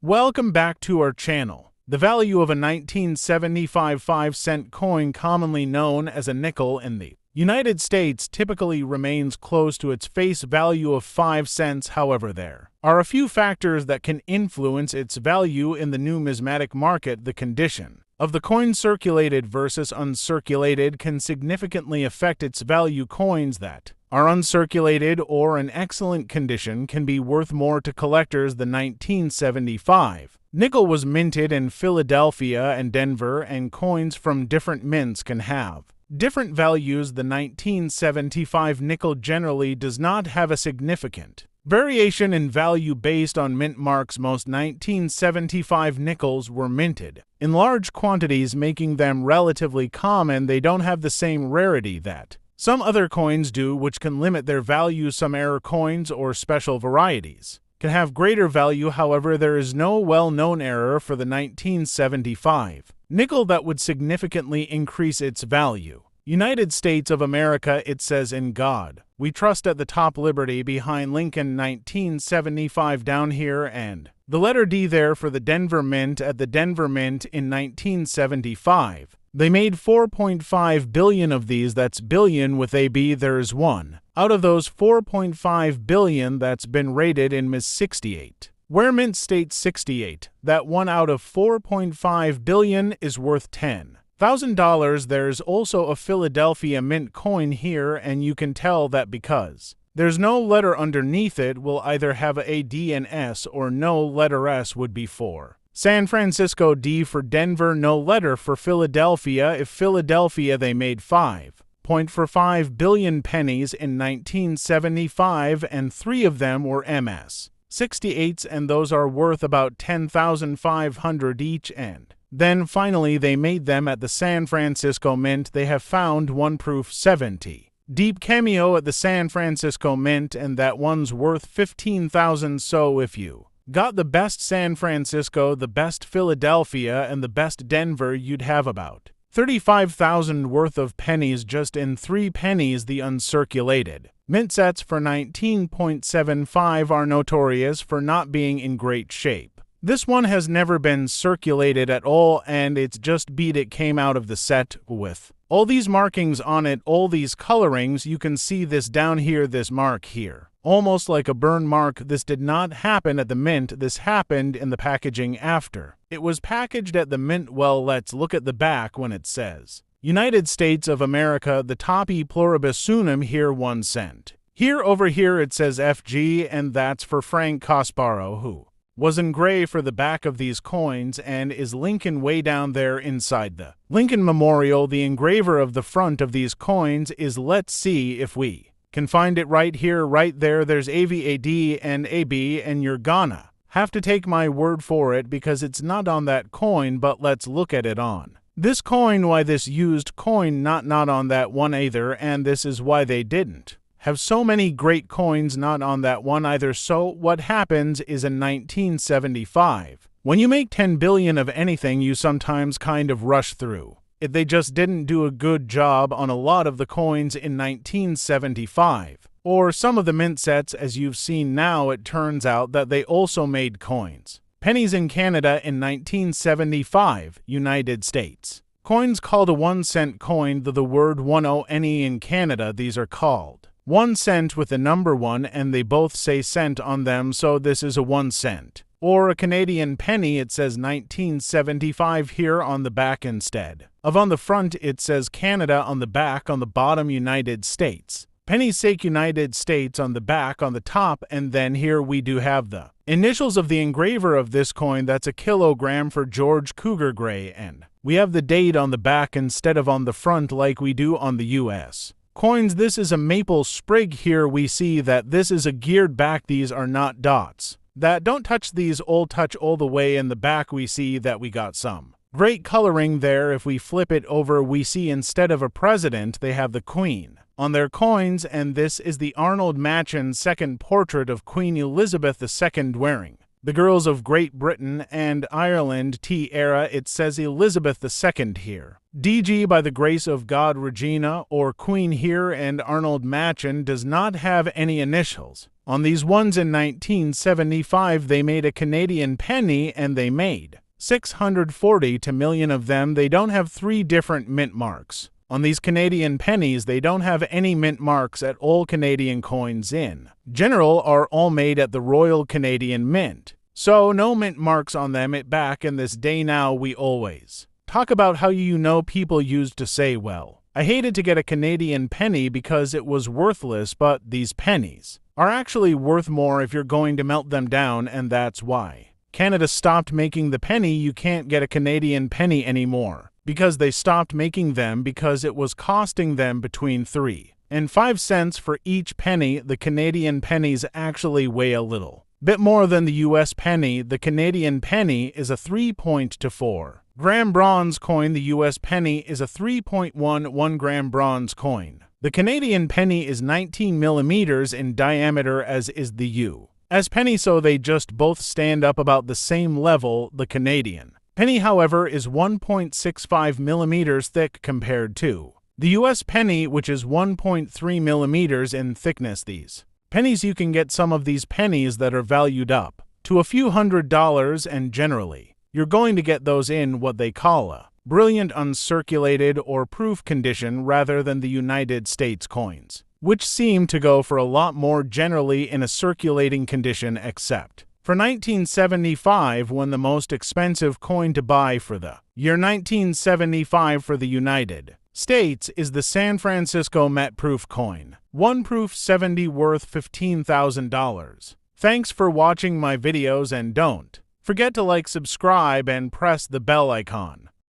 Welcome back to our channel. The value of a 1975 5-cent coin, commonly known as a nickel in the United States, typically remains close to its face value of 5 cents. However, there are a few factors that can influence its value in the numismatic market. The condition of the coin circulated versus uncirculated can significantly affect its value. Coins that are uncirculated or in excellent condition can be worth more to collectors. The 1975 nickel was minted in Philadelphia and Denver, and coins from different mints can have different values. The 1975 nickel generally does not have a significant variation in value based on mint marks. Most 1975 nickels were minted in large quantities, making them relatively common. They don't have the same rarity that some other coins do, which can limit their value. Some error coins or special varieties can have greater value. However, there is no well-known error for the 1975 nickel that would significantly increase its value. United States of America, it says "In God We Trust" at the top. Liberty behind Lincoln 1975 down here, and the letter D there for the Denver Mint. At the Denver Mint in 1975, they made 4.5 billion of these. That's billion with a B. There's one out of those 4.5 billion that's been rated in Ms. 68, where mint states 68. That one out of 4.5 billion is worth $10,000. There's also a Philadelphia mint coin here, and you can tell that because there's no letter underneath it, will either have a D and S, or no letter. S would be for San Francisco, D for Denver, no letter for Philadelphia. If Philadelphia, they made 5.45 billion pennies in 1975, and 3 of them were MS 68s, and those are worth about $10,500 each. And then finally they made them at the San Francisco Mint. They have found one proof 70 deep cameo at the San Francisco Mint, and that one's worth $15,000. So if you got the best San Francisco, the best Philadelphia, and the best Denver, you'd have about $35,000 worth of pennies just in 3 pennies. The uncirculated mint sets for 19.75 are notorious for not being in great shape. This one has never been circulated at all, and it's just beat. It came out of the set with all these markings on it, all these colorings. You can see this down here, this mark here, almost like a burn mark. This did not happen at the mint. This happened in the packaging after it was packaged at the mint. Well, let's look at the back when it says United States of America. The top E pluribus unum here, 1 cent. Here over here it says FG, and that's for Frank Casparo, who was engraved for the back of these coins, and is Lincoln way down there inside the Lincoln Memorial. The engraver of the front of these coins is, let's see if we can find it right here, right there. There's AVAD and AB, and you're gonna have to take my word for it because it's not on that coin, but let's look at it on this coin. Why this used coin not on that one either, and this is why they didn't have so many great coins not on that one either. So what happens is in 1975, when you make 10 billion of anything, you sometimes kind of rush through it. They just didn't do a good job on a lot of the coins in 1975, or some of the mint sets. As you've seen now, it turns out that they also made coins, pennies in Canada in 1975, United States. Coins called a 1 cent coin, the word 10 in Canada. These are called 1 cent with the number 1, and they both say cent on them, so this is a 1 cent. Or a Canadian penny, it says 1975 here on the back instead of on the front. It says Canada on the back, on the bottom United States. Penny's sake United States on the back, on the top, and then here we do have the initials of the engraver of this coin. That's a kilogram for George Cougar Gray, and we have the date on the back instead of on the front like we do on the U.S. coins. This is a maple sprig here. We see that this is a geared back. These are not dots. That don't touch these, all touch all the way in the back. We see that we got some great coloring there. If we flip it over, we see instead of a president, they have the queen on their coins, and this is the Arnold Machen second portrait of Queen Elizabeth II wearing the girls of Great Britain and Ireland era. It says Elizabeth II here. DG by the grace of God Regina, or Queen here, and Arnold Machen does not have any initials On these ones in 1975, they made a Canadian penny, and they made 640 to million of them. They don't have 3 different mint marks. On these Canadian pennies, they don't have any mint marks at all. Canadian coins in general are all made at the Royal Canadian Mint, so no mint marks on them. It back in this day now, we always talk about how people used to say, well, I hated to get a Canadian penny because it was worthless, but these pennies are actually worth more if you're going to melt them down, and that's why Canada stopped making the penny. You can't get a Canadian penny anymore because they stopped making them because it was costing them between 3 and 5 cents for each penny. The Canadian pennies actually weigh a little bit more than the US penny. The Canadian penny is a 3.24 gram bronze coin. The US penny is a 3.11 gram bronze coin. The Canadian penny is 19 millimeters in diameter, as is the US penny, so they just both stand up about the same level. The Canadian penny, however, is 1.65 millimeters thick compared to the US penny, which is 1.3 millimeters in thickness. These pennies, you can get some of these pennies that are valued up to a few $100s, and generally you're going to get those in what they call a brilliant uncirculated or proof condition rather than the United States coins, which seem to go for a lot more generally in a circulating condition, except for 1975, when the most expensive coin to buy for the year 1975 for the United States is the San Francisco Met Proof coin. 1 proof 70 worth $15,000. Thanks for watching my videos, and don't forget to like, subscribe, and press the bell icon.